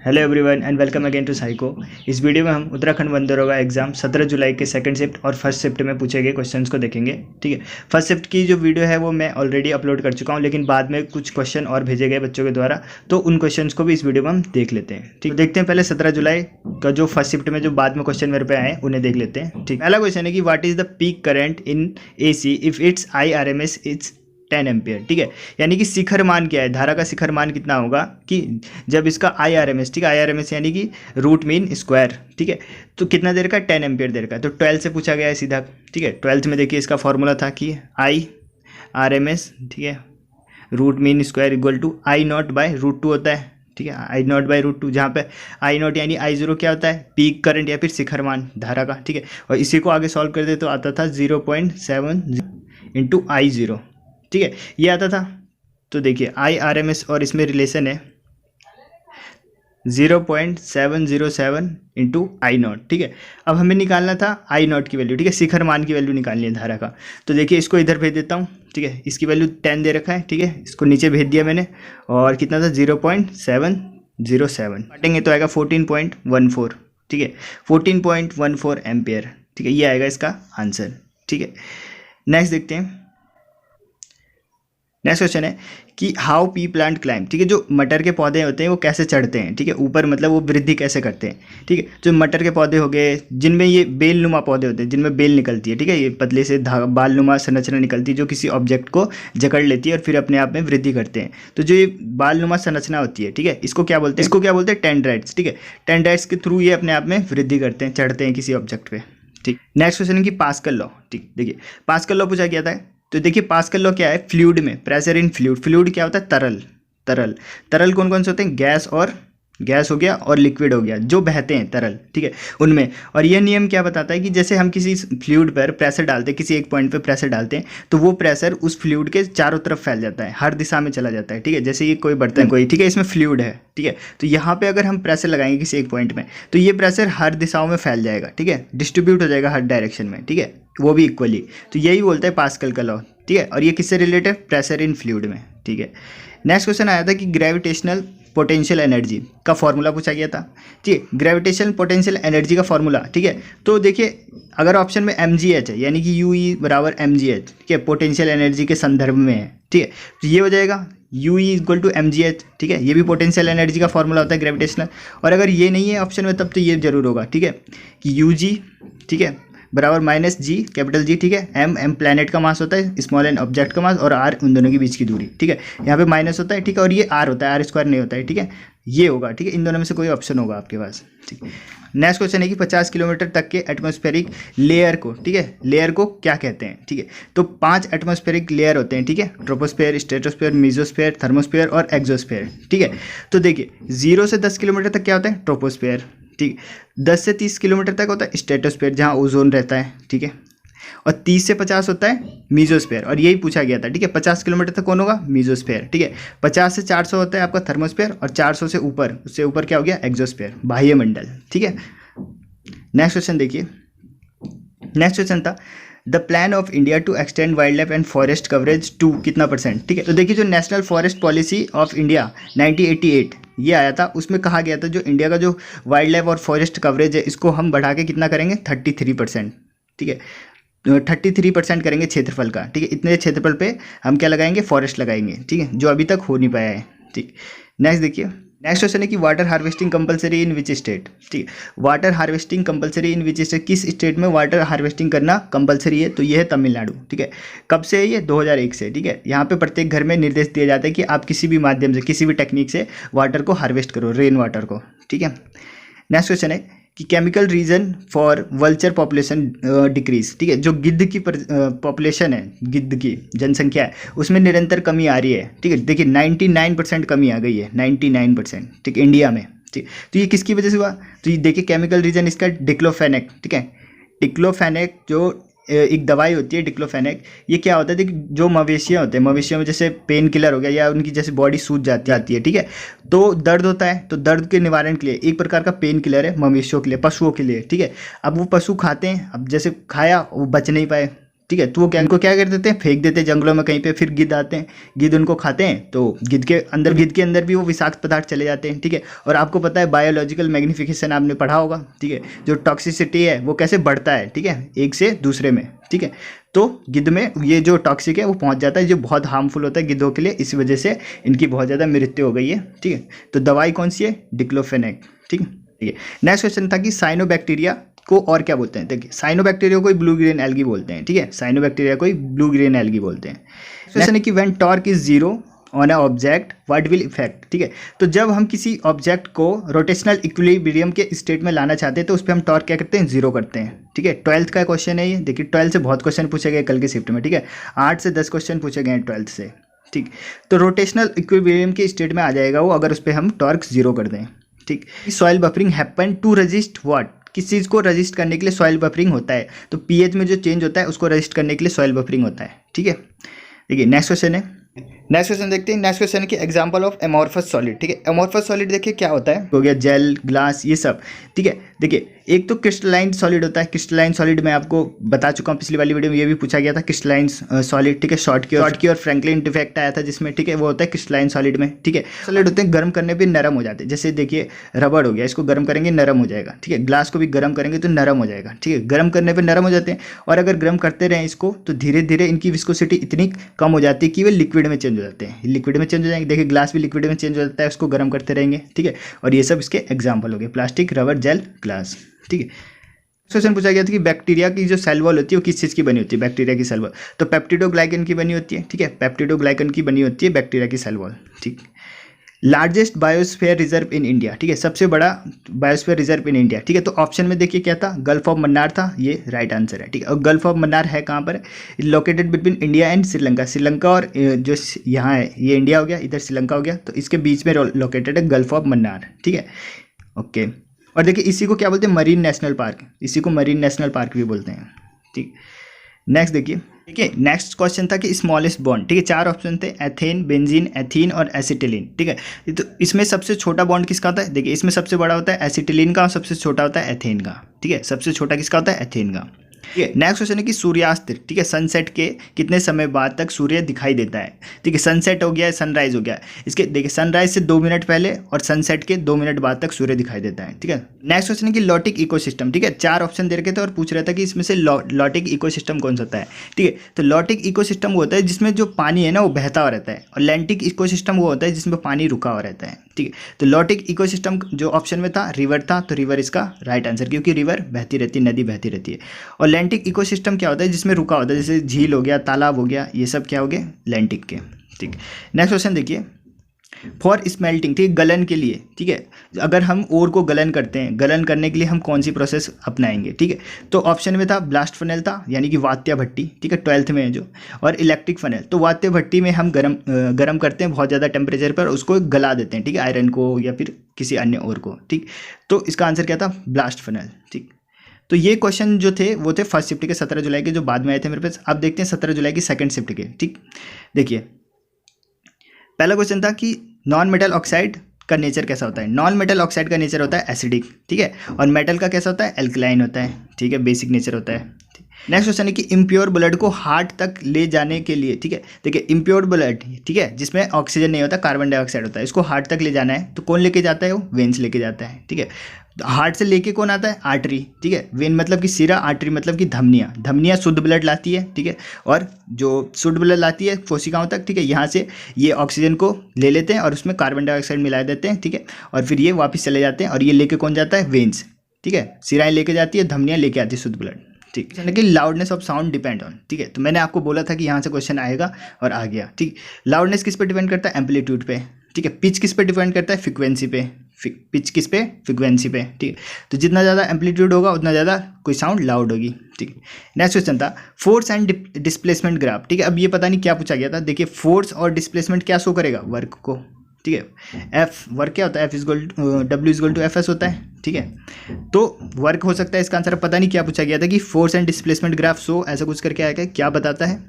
Hello everyone and welcome again to psycho. इस video में हम उत्तराखंड वन दरोगा एग्जाम 17 जुलाई के सेकंड शिफ्ट और फर्स्ट शिफ्ट में पूछे गए क्वेश्चंस को देखेंगे। ठीक है, फर्स्ट शिफ्ट की जो वीडियो है वो मैं ऑलरेडी अपलोड कर चुका हूं, लेकिन बाद में कुछ क्वेश्चन और भेजे गए बच्चों के द्वारा, तो उन क्वेश्चंस को भी इस वीडियो में हम देख लेते हैं। ठीक, देखते हैं पहले 17 जुलाई का जो फर्स्ट शिफ्ट में जो बाद में क्वेश्चन मेरे पे आए उन्हें देख लेते हैं। ठीक, पहला क्वेश्चन है कि what is the peak current in AC if it's IRMS it's 10 ampere. ठीक है, यानी कि शिखर मान क्या है, धारा का शिखर मान कितना होगा कि जब इसका IRMS, ठीक है, IRMS यानी कि रूट मीन स्क्वायर, ठीक है, तो कितना देर का, 10 एम्पियर देर का। तो 12 से पूछा गया है सीधा। ठीक है, 12th में देखिए इसका फॉर्मूला था कि IRMS, ठीक है, root mean square equal to I0 by root 2 होता है। ठीक है, I0 बाय रूट 2, जहाँ पे I0 यानी I0 क्या होता है, पीक करंट या फिर शिखर मान धारा का। ठीक है, और इसी को आगे सॉल्व कर दे तो आता था 0.7 इंटू I0। ठीक है, ये आता था। तो देखिए IRMS और इसमें रिलेशन है 0.707 इंटू I0। ठीक है, अब हमें निकालना था I0 की वैल्यू। ठीक है, शिखर मान की वैल्यू निकालनी है धारा का। तो देखिए इसको इधर भेज देता हूँ। ठीक है, इसकी वैल्यू 10 दे रखा है। ठीक है, इसको नीचे भेज दिया मैंने, और कितना था 0.707, काटेंगे तो आएगा 14.14। ठीक है, 14.14 एम्पियर। ठीक है, ये आएगा इसका आंसर। ठीक है, नेक्स्ट देखते हैं। नेक्स्ट क्वेश्चन है कि हाउ पी प्लांट क्लाइम। ठीक है, जो मटर के पौधे होते हैं वो कैसे चढ़ते हैं। ठीक है, ऊपर मतलब वो वृद्धि कैसे करते हैं। ठीक है, जो मटर के पौधे हो गए जिनमें ये बेलनुमा पौधे होते हैं, जिनमें बेल निकलती है। ठीक है, ये पतले से बालनुमा संरचना निकलती है जो किसी ऑब्जेक्ट को जकड़ लेती है और फिर अपने आप में वृद्धि करते हैं। तो जो ये बालनुमा संरचना होती है, ठीक है, इसको क्या बोलते हैं, इसको क्या बोलते हैं, टेंड्राइट्स। ठीक है, टेंड्राइट्स के थ्रू ये अपने आप में वृद्धि करते हैं, चढ़ते हैं किसी ऑब्जेक्ट पे। ठीक, नेक्स्ट क्वेश्चन है कि पास्कल लॉ। ठीक, देखिए पास्कल लॉ पूछा गया था। तो देखिए पास्कल लॉ क्या है, फ्लूइड में प्रेशर इन फ्लूइड। फ्लूइड क्या होता है, तरल। तरल तरल कौन कौन से होते हैं, गैस हो गया और लिक्विड हो गया, जो बहते हैं तरल। ठीक है, उनमें। और यह नियम क्या बताता है कि जैसे हम किसी फ्लूइड पर प्रेशर डालते हैं, किसी एक पॉइंट पर प्रेशर डालते हैं, तो वो प्रेशर उस फ्लूइड के चारों तरफ फैल जाता है, हर दिशा में चला जाता है। ठीक है, जैसे ये कोई बर्तन कोई, ठीक है, इसमें फ्लूइड है। ठीक है, तो यहाँ पे अगर हम प्रेशर लगाएंगे किसी एक पॉइंट में, तो ये प्रेशर हर दिशाओं में फैल जाएगा। ठीक है, डिस्ट्रीब्यूट हो जाएगा हर डायरेक्शन में। ठीक है, वो भी इक्वली। तो यही बोलते हैं पास्कल का लॉ। ठीक है, और ये किससे रिलेटेड है, प्रेशर इन फ्लूइड में। ठीक है, नेक्स्ट क्वेश्चन आया था कि ग्रेविटेशनल पोटेंशियल एनर्जी का फॉर्मूला पूछा गया था। ठीक है, ग्रेविटेशनल पोटेंशियल एनर्जी का फॉर्मूला। ठीक है, तो देखिए अगर ऑप्शन में mgh है, यानी कि UE बराबर mgh, ठीक है, पोटेंशियल एनर्जी के संदर्भ में है। ठीक है, तो ये हो जाएगा UE इक्वल टू mgh। ठीक है, ये भी पोटेंशियल एनर्जी का फॉर्मूला होता है ग्रेविटेशनल। और अगर ये नहीं है ऑप्शन में तब तो ये जरूर होगा। ठीक है, कि UG, ठीक है, बराबर -G, कैपिटल G। ठीक है, M प्लैनेट का मास होता है, स्मॉल एन ऑब्जेक्ट का मास, और R उन दोनों के बीच की दूरी। ठीक है, यहाँ पे माइनस होता है। ठीक है, और ये R होता है, R² नहीं होता है। ठीक है, ये होगा। ठीक है, इन दोनों में से कोई ऑप्शन होगा आपके पास। ठीक है, नेक्स्ट क्वेश्चन है कि 50 किलोमीटर तक के एटमॉस्फेरिक लेयर को, ठीक है, लेयर को क्या कहते हैं। ठीक है, तो 5 एटमॉस्फेरिक लेयर होते हैं। ठीक है, ट्रोपोस्फेयर, स्ट्रेटोस्फेयर, मीजोस्फेयर, थर्मोस्फेयर और एक्सोस्फेयर। ठीक है, तो देखिए 0 से 10 किलोमीटर तक क्या होता है, ट्रोपोस्फेयर। ठीक, 10 से 30 किलोमीटर तक होता है स्ट्रेटोस्फेयर, जहाँ ओजोन रहता है। ठीक है, और 30 से 50 होता है मीजोस्फेयर, और यही पूछा गया था। ठीक है, 50 किलोमीटर तक कौन होगा, मीजोस्फेयर। ठीक है, 50 से 400 होता है आपका थर्मोस्फेयर, और 400 से ऊपर, उससे ऊपर क्या हो गया, एक्सोस्फेयर, बाह्य मंडल। ठीक है, नेक्स्ट क्वेश्चन देखिए। नेक्स्ट क्वेश्चन था the plan of India to extend wild life and forest coverage to कितना %। ठीक है, तो देखिए जो national forest policy of India 1988 ये आया था, उसमें कहा गया था जो इंडिया का जो वाइल्ड लाइफ और फॉरेस्ट कवरेज है, इसको हम बढ़ा के कितना करेंगे, 33%। ठीक है, 33% करेंगे क्षेत्रफल का। ठीक है, इतने क्षेत्रफल पे हम क्या लगाएंगे, फॉरेस्ट लगाएंगे। ठीक है, जो अभी तक हो नहीं पाया है। ठीक, नेक्स्ट देखिए। नेक्स्ट क्वेश्चन है कि water harvesting compulsory in which state. ठीक है, water harvesting compulsory in which state, किस स्टेट में वाटर हार्वेस्टिंग करना कंपलसरी है, तो ये है तमिलनाडु। ठीक है, कब से है ये, 2001 से। ठीक है, यहाँ पे प्रत्येक घर में निर्देश दिया जाता है कि आप किसी भी माध्यम से, किसी भी टेक्निक से वाटर को हार्वेस्ट करो, रेन वाटर को। ठीक है, नेक्स्ट क्वेश्चन है कि chemical reason for vulture population decrease. ठीक है, जो गिद्ध की पॉपुलेशन है, गिद्ध की जनसंख्या है, उसमें निरंतर कमी आ रही है। ठीक है, देखिए 99% कमी आ गई है, 99%। ठीक, इंडिया में। ठीक, तो ये किसकी वजह से हुआ, तो ये देखिए केमिकल रीजन इसका डिक्लोफेनेक। ठीक है, डिक्लोफेनेक जो एक दवाई होती है डिक्लोफेनेक, ये क्या होता है, देखिए जो मवेशियाँ होते हैं, मवेशियों में जैसे पेन किलर हो गया, या उनकी जैसे बॉडी सूज जाती है। ठीक है, तो दर्द होता है, तो दर्द के निवारण के लिए एक प्रकार का पेन किलर है मवेशियों के लिए, पशुओं के लिए। ठीक है, अब वो पशु खाते हैं, अब जैसे खाया वो बच नहीं पाए, ठीक है, तो वो उनको क्या कर देते हैं, फेंक देते हैं जंगलों में कहीं पे, फिर गिद्ध आते हैं, गिद्ध उनको खाते हैं, तो गिद्ध के अंदर भी वो विषाक्त पदार्थ चले जाते हैं। ठीक है, और आपको पता है बायोलॉजिकल मैग्निफिकेशन आपने पढ़ा होगा। ठीक है, जो टॉक्सिसिटी है वो कैसे बढ़ता है, ठीक है, एक से दूसरे में। ठीक है, तो गिद्ध में ये जो टॉक्सिक है वो पहुंच जाता है, जो बहुत हार्मफुल होता है गिद्धों के लिए, इस वजह से इनकी बहुत ज़्यादा मृत्यु हो गई है। ठीक है, तो दवाई कौन सी है, डिक्लोफेनेक। ठीक है, नेक्स्ट क्वेश्चन था कि साइनोबैक्टीरिया को और क्या बोलते हैं। देखिए, साइनोबैक्टीरिया को ब्लू ग्रीन एल्गी बोलते हैं। ठीक है, साइनोबैक्टीरिया को ब्लू ग्रीन एल्गी बोलते हैं। क्वेश्चन है कि when torque is zero on a object what will effect. ठीक है, तो जब हम किसी ऑब्जेक्ट को रोटेशनल इक्विलिब्रियम के स्टेट में लाना चाहते हैं तो उस पर हम टॉर्क क्या करते हैं, जीरो करते हैं। ठीक है, 12th का क्वेश्चन है ये। देखिए, 12th से बहुत क्वेश्चन पूछे गए कल के शिफ्ट में। ठीक है, 8 से 10 क्वेश्चन पूछे गए हैं 12th से। ठीक, तो रोटेशनल इक्विलिब्रियम के स्टेट में आ जाएगा वो अगर उस पर हम टॉर्क जीरो कर दें। ठीक, soil buffering happen to resist what, किस चीज़ को रजिस्ट करने के लिए सॉइल बफरिंग होता है, तो पीएच में जो चेंज होता है उसको रजिस्ट करने के लिए सॉइल बफरिंग होता है। ठीक है, देखिए नेक्स्ट क्वेश्चन है, नेक्स्ट क्वेश्चन देखते हैं। नेक्स्ट क्वेश्चन की एग्जांपल ऑफ एमोर्फस सॉलिड। ठीक है, एमोर्फस सॉलिड देखिए क्या होता है, हो गया जेल, ग्लास, ये सब। ठीक है, देखिए एक तो क्रिस्टलाइन सॉलिड होता है। क्रिस्टलाइन सॉलिड मैं आपको बता चुका हूँ पिछली वाली वीडियो में, ये भी पूछा गया था क्रिस्टलाइन सॉलिड। ठीक है, शॉर्ट की और फ्रैंकलिन डिफेक्ट आया था जिसमें। ठीक है, वो होता है क्रिस्टलाइन सॉलिड में। ठीक है, सॉलिड होते हैं गर्म करने पर नरम हो जाते हैं। जैसे देखिए रबड़ हो गया, इसको गर्म करेंगे नरम हो जाएगा। ठीक है, ग्लास को भी गर्म करेंगे तो नरम हो जाएगा। ठीक है, गर्म करने पर नरम हो जाते हैं, और अगर गर्म करते रहें इसको तो धीरे धीरे इनकी विस्कोसिटी इतनी कम हो जाती है कि वे लिक्विड में चेंज हो जाते हैं। लिक्विड में चेंज हो जाएंगे, देखिए ग्लास भी लिक्विड में चेंज हो जाता है, उसको गर्म करते रहेंगे। ठीक है, और ये सब इसके एग्जाम्पल हो गए, प्लास्टिक, रबर, जेल, ग्लास। ठीक है, क्वेश्चन पूछा गया था कि बैक्टीरिया की जो सेल वॉल होती है वो किस चीज़ की बनी होती है, बैक्टीरिया की सेल वॉल, तो पेप्टिडोग्लाइकन की बनी होती है। ठीक है, पेप्टिडोग्लाइकन की बनी होती है बैक्टीरिया की सेल वॉल। ठीक, largest biosphere reserve in India. ठीक है, सबसे बड़ा बायोस्फीयर रिजर्व इन इंडिया। ठीक है, तो ऑप्शन में देखिए क्या था, गल्फ ऑफ मन्नार था, ये राइट आंसर है। ठीक है, और गल्फ ऑफ मन्नार है कहाँ पर, located between India and Sri Lanka. Sri Lanka और जो यहाँ है ये इंडिया हो गया, इधर श्रीलंका हो गया, तो इसके बीच में लोकेटेड है गल्फ ऑफ मन्नार। ठीक है, ओके, और देखिए इसी को क्या बोलते हैं, मरीन नेशनल पार्क, इसी को मरीन नेशनल पार्क भी बोलते हैं। ठीक, नेक्स्ट देखिए, ठीक है, नेक्स्ट क्वेश्चन था कि स्मॉलेस्ट बॉन्ड। ठीक है, 4 ऑप्शन थे, एथेन, बेंजीन, एथीन और एसिटिलीन। ठीक है, तो इसमें सबसे छोटा बॉन्ड किसका होता है, देखिए इसमें सबसे बड़ा होता है एसिटिलीन का और सबसे छोटा होता है एथेन का। ठीक है, सबसे छोटा किसका होता है, एथेन का। ठीक है, नेक्स्ट क्वेश्चन है कि सूर्यास्त, ठीक है, सनसेट के कितने समय बाद तक सूर्य दिखाई देता है। ठीक है, सनसेट हो गया, सनराइज हो गया, इसके देखिए सनराइज से 2 मिनट पहले और सनसेट के 2 मिनट बाद तक सूर्य दिखाई देता है। ठीक है, नेक्स्ट क्वेश्चन है कि लॉटिक इकोसिस्टम। ठीक है, 4 ऑप्शन दे रखे थे और पूछ रहा था कि इसमें से लॉटिक इकोसिस्टम कौन सा होता है। ठीक है, तो लॉटिक इकोसिस्टम वो होता है जिसमें जो पानी है ना वो बहता हुआ रहता है, और लैंटिक इकोसिस्टम वो होता है जिसमें पानी रुका हुआ रहता है। ठीक है, तो लॉटिक इकोसिस्टम जो ऑप्शन में था रिवर था, तो रिवर इसका राइट आंसर, क्योंकि रिवर बहती रहती है, नदी बहती रहती है। और लैंटिक इकोसिस्टम क्या होता है, जिसमें रुका होता है, जैसे झील हो गया, तालाब हो गया, ये सब क्या हो गए, लैंटिक के। ठीक, नेक्स्ट क्वेश्चन देखिए, फॉर स्मेल्टिंग, ठीक है, गलन के लिए। ठीक है, अगर हम ओर को गलन करते हैं, गलन करने के लिए हम कौन सी प्रोसेस अपनाएंगे। ठीक है, तो ऑप्शन में था ब्लास्ट फनेल था, यानी कि वात्या भट्टी। ठीक है, 12th में है जो, और इलेक्ट्रिक फनेल। तो वात्या भट्टी में हम गरम करते हैं बहुत ज़्यादा टेम्परेचर पर, उसको गला देते हैं। ठीक है, आयरन को या फिर किसी अन्य ओर को। ठीक, तो इसका आंसर क्या था, ब्लास्ट फनेल। ठीक, तो ये क्वेश्चन जो थे वो थे फर्स्ट शिफ्ट के 17 जुलाई के, जो बाद में आए थे मेरे पास। अब देखते हैं 17 जुलाई की सेकंड शिफ्ट के। ठीक, देखिए पहला क्वेश्चन था कि नॉन मेटल ऑक्साइड का नेचर कैसा होता है। नॉन मेटल ऑक्साइड का नेचर होता है एसिडिक। ठीक है, और मेटल का कैसा होता है, एल्कलाइन होता है। ठीक है, बेसिक नेचर होता है। नेक्स्ट क्वेश्चन है कि इम्प्योर ब्लड को हार्ट तक ले जाने के लिए, ठीक है, देखिए इम्प्योर ब्लड, ठीक है, जिसमें ऑक्सीजन नहीं होता, कार्बन डाइऑक्साइड होता है, इसको हार्ट तक ले जाना है तो कौन लेके जाता है, वो वेन्स लेके जाता है। ठीक है, हार्ट से लेके कौन आता है, आर्टरी। ठीक है, वेन मतलब कि सिरा, आर्टरी मतलब कि धमनियाँ। धमनियाँ शुद्ध ब्लड लाती है। ठीक है, और जो शुद्ध ब्लड लाती है कोशिकाओं तक। ठीक है, यहाँ से ये ऑक्सीजन को ले लेते हैं और उसमें कार्बन डाइऑक्साइड मिला देते हैं। ठीक है, और फिर ये वापस चले जाते हैं, और ये लेके कौन जाता है, वेन्स। ठीक है, सिराएं लेके जाती है, धमनियाँ लेके आती है शुद्ध ब्लड। ठीक है, कि loudness of sound depend on. ठीक है, तो मैंने आपको बोला था कि यहाँ से क्वेश्चन आएगा और आ गया। ठीक, लाउडनेस किस पे डिपेंड करता है, एम्पलीट्यूड पे। ठीक है, पिच किस पे डिपेंड करता है, फ्रीक्वेंसी पे। पिच किस पे, फ्रीक्वेंसी पे। ठीक है, तो जितना ज़्यादा एम्पलीट्यूड होगा उतना ज़्यादा कोई साउंड लाउड होगी। ठीक है, नेक्स्ट क्वेश्चन था फोर्स एंड डिस्प्लेसमेंट ग्राफ। ठीक है, अब ये पता नहीं क्या पूछा गया था। देखिए फोर्स और डिस्प्लेसमेंट क्या शो करेगा, वर्क को। ठीक है, एफ वर्क क्या होता है, W=F/s होता है। ठीक है, तो वर्क हो सकता है इसका आंसर। पता नहीं क्या पूछा गया था कि force and displacement graph show, ऐसा कुछ करके आएगा, क्या बताता है।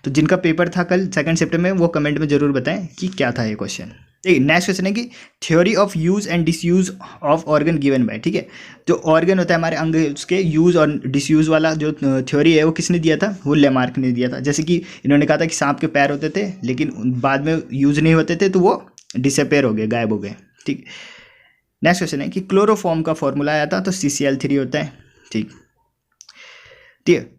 तो जिनका पेपर था कल सेकंड शिफ्ट में वो कमेंट में जरूर बताएं कि क्या था ये क्वेश्चन। ठीक है। नेक्स्ट क्वेश्चन है कि theory of use and disuse of organ given by, ठीक है, जो ऑर्गन होता है हमारे अंग, उसके यूज और डिसयूज वाला जो थ्योरी है वो किसने दिया था, वो लेमार्क ने दिया था। जैसे कि इन्होंने कहा था कि सांप के पैर होते थे लेकिन बाद में यूज नहीं होते थे तो वो डिसअपेयर हो गए, गायब हो गए। ठीक। नेक्स्ट क्वेश्चन है कि क्लोरोफॉर्म का फॉर्मूला आया था तो CCl3 होता है। ठीक ठीक है।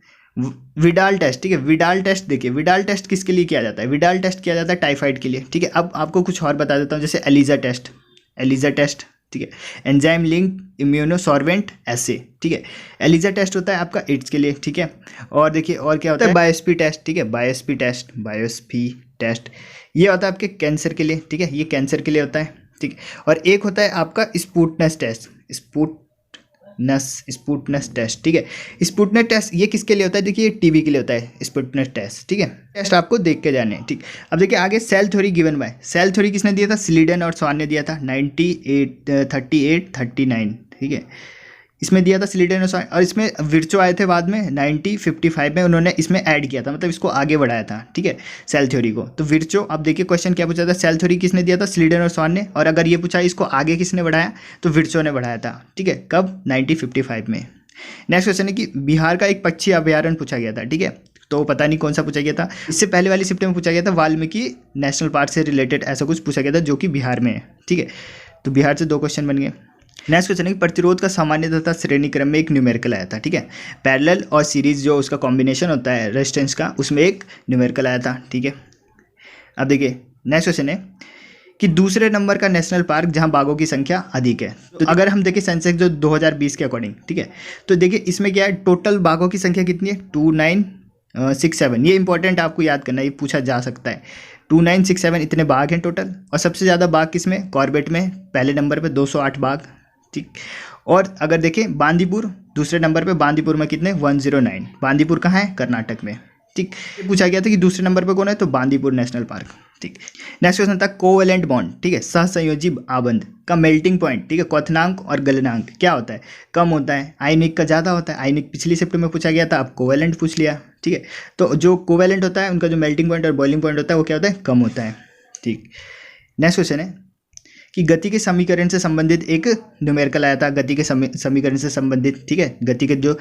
विडाल टेस्ट, ठीक है, विडाल टेस्ट देखिए, विडाल टेस्ट किसके लिए किया जाता है, विडाल टेस्ट किया जाता है टाइफाइड के लिए। ठीक है। अब आपको कुछ और बता देता हूँ, जैसे एलिजा टेस्ट, एलिजा टेस्ट, ठीक है, एंजाइम लिंक इम्यूनोसॉर्बेंट एसे, ठीक है, एलिजा टेस्ट होता है आपका एड्स के लिए। ठीक है। और देखिए और क्या होता है, बायोस्पी टेस्ट, ठीक है, बायोस्पी टेस्ट, बायोस्पी टेस्ट ये होता है आपके कैंसर के लिए। ठीक है, ये कैंसर के लिए होता है। ठीक। और एक होता है आपका स्पुटनस टेस्ट, स्पुटनस टेस्ट, ठीक है, स्पुटनस टेस्ट ये किसके लिए होता है, देखिए ये टीबी के लिए होता है स्पुटनस टेस्ट। ठीक है, टेस्ट आपको देख के जाने। ठीक। अब देखिए आगे cell theory given by, cell theory किसने दिया था, स्लीडन और स्वान ने दिया था 3839। ठीक है, इसमें दिया था स्लीडन और स्वान, और इसमें विर्चो आए थे बाद में 1955 में, उन्होंने इसमें ऐड किया था, मतलब इसको आगे बढ़ाया था। ठीक है, सेल थ्योरी को। तो विर्चो, अब देखिए क्वेश्चन क्या पूछा था, सेल थ्योरी किसने दिया था, स्लीडन और स्वान ने, और अगर ये पूछा इसको आगे किसने बढ़ाया तो विर्चो ने बढ़ाया था। ठीक है, कब, 1955 में। नेक्स्ट क्वेश्चन है कि बिहार का एक पक्षी अभ्यारण्य पूछा गया था। ठीक है, तो पता नहीं कौन सा पूछा गया था, इससे पहले वाली शिफ्ट में पूछा गया था वाल्मीकि नेशनल पार्क से रिलेटेड ऐसा कुछ पूछा गया था जो कि बिहार में है। ठीक है, तो बिहार से 2 क्वेश्चन बन गए। नेक्स्ट क्वेश्चन है कि प्रतिरोध का सामान्य तथा श्रेणी क्रम में एक न्यूमेरिकल आया था। ठीक है, पैरेलल और सीरीज जो उसका कॉम्बिनेशन होता है रेजिस्टेंस का, उसमें एक न्यूमेरिकल आया था। ठीक है। अब देखिए नेक्स्ट क्वेश्चन है कि दूसरे नंबर का नेशनल पार्क जहां बाघों की संख्या अधिक है। तो अगर हम देखें सेंसेक्स जो 2020 के अकॉर्डिंग, ठीक है, तो देखिए इसमें क्या है, टोटल बाघों की संख्या कितनी है, 2967। ये इंपॉर्टेंट आपको याद करना, ये पूछा जा सकता है। 2967 इतने बाघ हैं टोटल, और सबसे ज़्यादा बाघ किसमें, कॉर्बेट में पहले नंबर पे 208 बाघ। ठीक। और अगर देखें बांदीपुर दूसरे नंबर पे, बांदीपुर में कितने, 109। बांदीपुर कहाँ है, कर्नाटक में। ठीक, पूछा गया था कि दूसरे नंबर पे कौन है, तो बांदीपुर नेशनल पार्क। ठीक। नेक्स्ट क्वेश्चन था कोवेलेंट बॉन्ड, ठीक है, सहसंयोजी आबंध का मेल्टिंग पॉइंट, ठीक है, क्वथनांक और गलनांक क्या होता है, कम होता है, आयनिक का ज़्यादा होता है। आयनिक पिछली शिफ्ट में पूछा गया था, अब कोवेलेंट पूछ लिया। ठीक है, तो जो कोवेलेंट होता है उनका जो मेल्टिंग पॉइंट और बॉइलिंग पॉइंट होता है वो क्या होता है, कम होता है। ठीक। नेक्स्ट क्वेश्चन है कि गति के समीकरण से संबंधित एक न्यूमेरिकल आया था, गति के समीकरण से संबंधित, ठीक है, गति के जो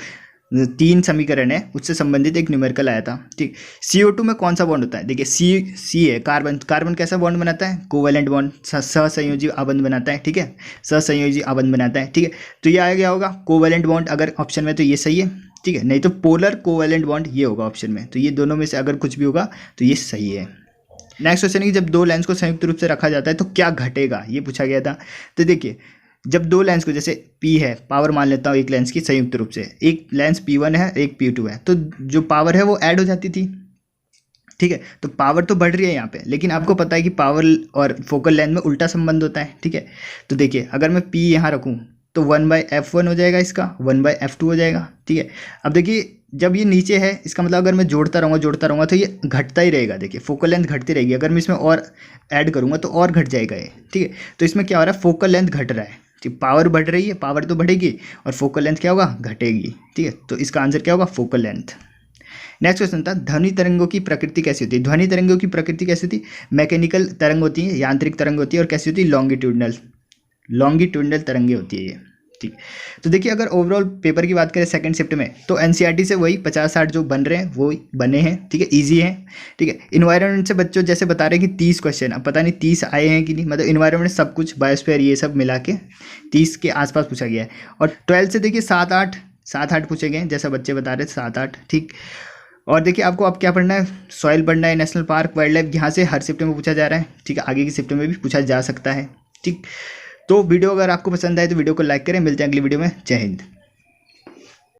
3 समीकरण है उससे संबंधित एक न्यूमेरिकल आया था। ठीक। CO2 में कौन सा बॉन्ड होता है, देखिए सी है कार्बन, कार्बन कैसा बॉन्ड बनाता है, कोवेलेंट बॉन्ड, सहसंयोजी आबंध बनाता है। ठीक है, सहसंयोजी आबंध बनाता है। ठीक है, तो ये आ गया होगा कोवेलेंट बॉन्ड अगर ऑप्शन में, तो ये सही है। ठीक है, नहीं तो पोलर कोवेलेंट बॉन्ड ये होगा ऑप्शन में, तो ये दोनों में से अगर कुछ भी होगा तो ये सही है। नेक्स्ट क्वेश्चन है कि जब 2 लेंस को संयुक्त रूप से रखा जाता है तो क्या घटेगा, ये पूछा गया था। तो देखिए जब 2 लेंस को, जैसे P है, पावर मान लेता हूँ एक लेंस की संयुक्त रूप से, एक लेंस P1 है एक P2 है, तो जो पावर है वो ऐड हो जाती थी। ठीक है, तो पावर तो बढ़ रही है यहाँ पे, लेकिन आपको पता है कि पावर और फोकल लेंथ में उल्टा संबंध होता है। ठीक है, तो देखिए अगर मैं P यहाँ रखूँ तो 1/f1 हो जाएगा, इसका 1/f2 हो जाएगा। ठीक है, अब देखिए जब ये नीचे है, इसका मतलब अगर मैं जोड़ता रहूँगा तो ये घटता ही रहेगा। देखिए फोकल लेंथ घटती रहेगी, अगर मैं इसमें और ऐड करूँगा तो और घट जाएगा ये। ठीक है, तो इसमें क्या हो रहा है, फोकल लेंथ घट रहा है। ठीक, पावर बढ़ रही है, पावर तो बढ़ेगी, और फोकल लेंथ क्या होगा, घटेगी। ठीक है, तो इसका आंसर क्या होगा, फोकल लेंथ। नेक्स्ट क्वेश्चन था ध्वनि तरंगों की प्रकृति कैसी होती है। ध्वनि तरंगों की प्रकृति कैसी होती है, मैकेनिकल तरंग होती है, यांत्रिक तरंग होती है, और कैसी होती है, लॉन्गिट्यूडनल तरंगे होती है ये। ठीक, तो देखिए अगर ओवरऑल पेपर की बात करें सेकंड शिफ्ट में, तो NCERT से वही 50-60 जो बन रहे हैं वो बने हैं। ठीक है, इजी है। ठीक है, इन्वायरमेंट से बच्चों जैसे बता रहे हैं कि 30 क्वेश्चन, अब पता नहीं 30 आए हैं कि नहीं, मतलब इन्वायरमेंट सब कुछ, बायोस्फीयर ये सब मिला के 30 के आसपास पूछा गया है। और 12 से देखिए 7-8 पूछे गए हैं, जैसा बच्चे बता रहे थे 7-8। ठीक, और देखिए आपको अब क्या पढ़ना है, सॉइल पढ़ना है, नेशनल पार्क, वाइल्ड लाइफ, यहाँ से हर शिफ्ट में पूछा जा रहा है। ठीक है, आगे की शिफ्ट में भी पूछा जा सकता है। ठीक, तो वीडियो अगर आपको पसंद आए तो वीडियो को लाइक करें। मिलते हैं अगली वीडियो में। जय हिंद।